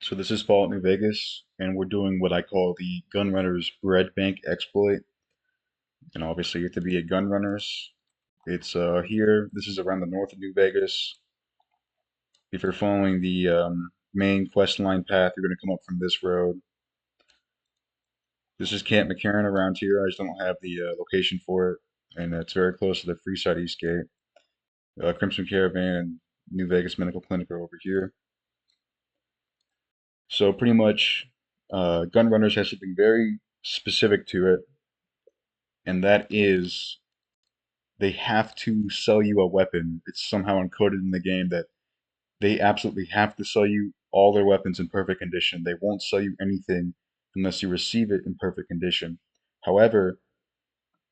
So this is Fallout New Vegas, and we're doing what I call the Gunrunner's Bread Bank exploit. And obviously, you have to be a Gunrunners. It's here. This is around the north of New Vegas. If you're following the main quest line path, you're going to come up from this road. This is Camp McCarran around here. I just don't have the location for it, and it's very close to the Freeside Eastgate. Crimson Caravan and New Vegas Medical Clinic are over here. So pretty much, Gunrunners has something very specific to it, and that is they have to sell you a weapon. It's somehow encoded in the game that they absolutely have to sell you all their weapons in perfect condition. They won't sell you anything unless you receive it in perfect condition. However,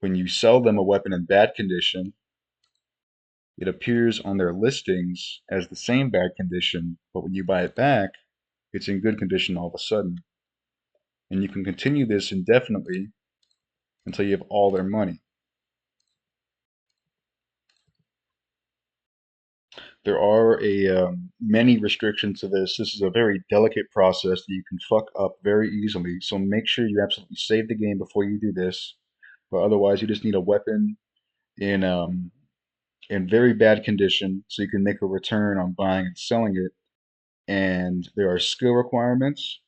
when you sell them a weapon in bad condition, it appears on their listings as the same bad condition, but when you buy it back, it's in good condition all of a sudden. And you can continue this indefinitely until you have all their money. There are many restrictions to this. This is a very delicate process that you can fuck up very easily. So make sure you absolutely save the game before you do this. But otherwise, you just need a weapon in um, in very bad condition, so you can make a return on buying and selling it. And there are skill requirements.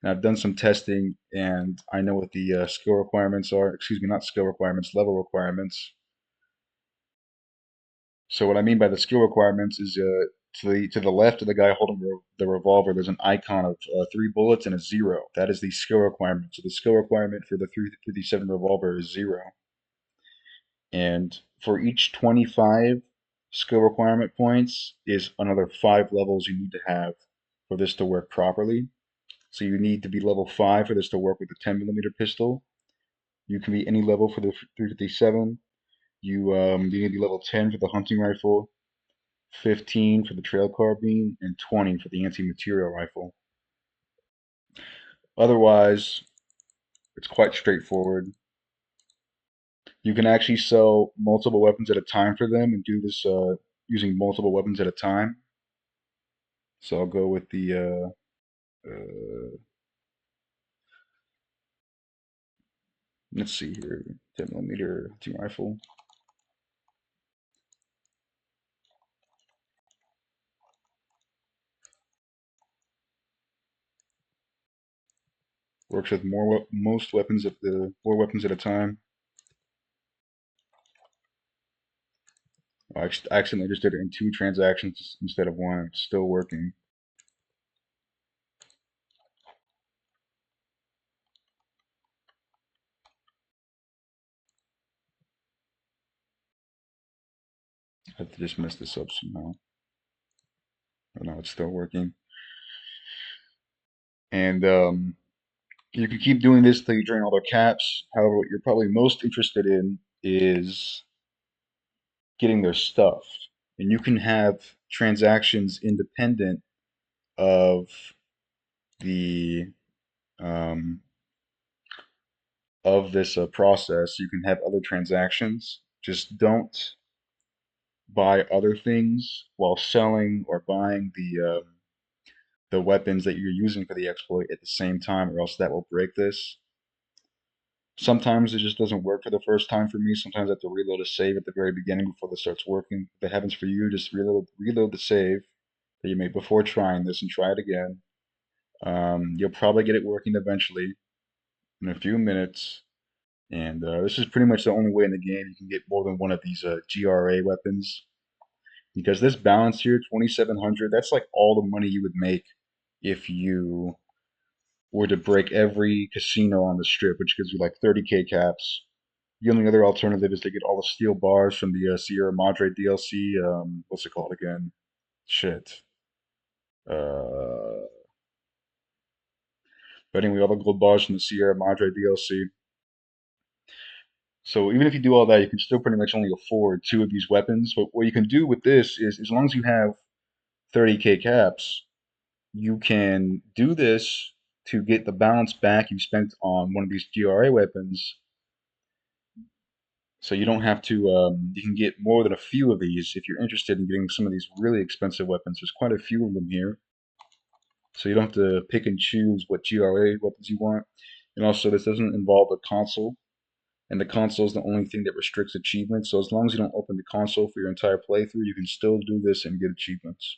And I've done some testing, and I know what the skill requirements are. Excuse me, not skill requirements, level requirements. So what I mean by the skill requirements is to the left of the guy holding the revolver, there's an icon of three bullets and a zero. That is the skill requirement. So the skill requirement for the 357 revolver is zero. And for each 25 skill requirement points is another five levels you need to have for this to work properly. So you need to be level 5 for this to work with the 10 millimeter pistol. You can be any level for the 357. You need to be level 10 for the hunting rifle, 15 for the trail carbine, and 20 for the anti-material rifle. Otherwise, it's quite straightforward. You can actually sell multiple weapons at a time for them and do this using multiple weapons at a time. So I'll go with the let's see here, 10 millimeter hunting rifle. Works with most weapons at the four weapons at a time. I accidentally just did it in two transactions instead of one. It's still working. I have to just mess this up somehow. Oh, no, it's still working. And you can keep doing this until you drain all their caps. However, what you're probably most interested in is getting their stuff. And you can have transactions independent of the um, of this process. You can have other transactions. Just don't buy other things while selling or buying the weapons that you're using for the exploit at the same time, or else that will break this. Sometimes it just doesn't work for the first time for me. Sometimes I have to reload a save at the very beginning before this starts working. If it happens for you, just reload the save that you made before trying this and try it again. You'll probably get it working eventually in a few minutes. And this is pretty much the only way in the game you can get more than one of these GRA weapons. Because this balance here, 2,700, that's like all the money you would make if you were to break every casino on the strip, which gives you like 30K caps. The only other alternative is to get all the steel bars from the Sierra Madre DLC. What's it called again? Shit. Uh, but anyway, all the gold bars from the Sierra Madre DLC. So even if you do all that, you can still pretty much only afford two of these weapons. But what you can do with this is, as long as you have 30K caps, you can do this to get the balance back you spent on one of these GRA weapons. So you don't have to, you can get more than a few of these if you're interested in getting some of these really expensive weapons. There's quite a few of them here. So you don't have to pick and choose what GRA weapons you want. And also, this doesn't involve a console, and the console is the only thing that restricts achievements. So as long as you don't open the console for your entire playthrough, you can still do this and get achievements.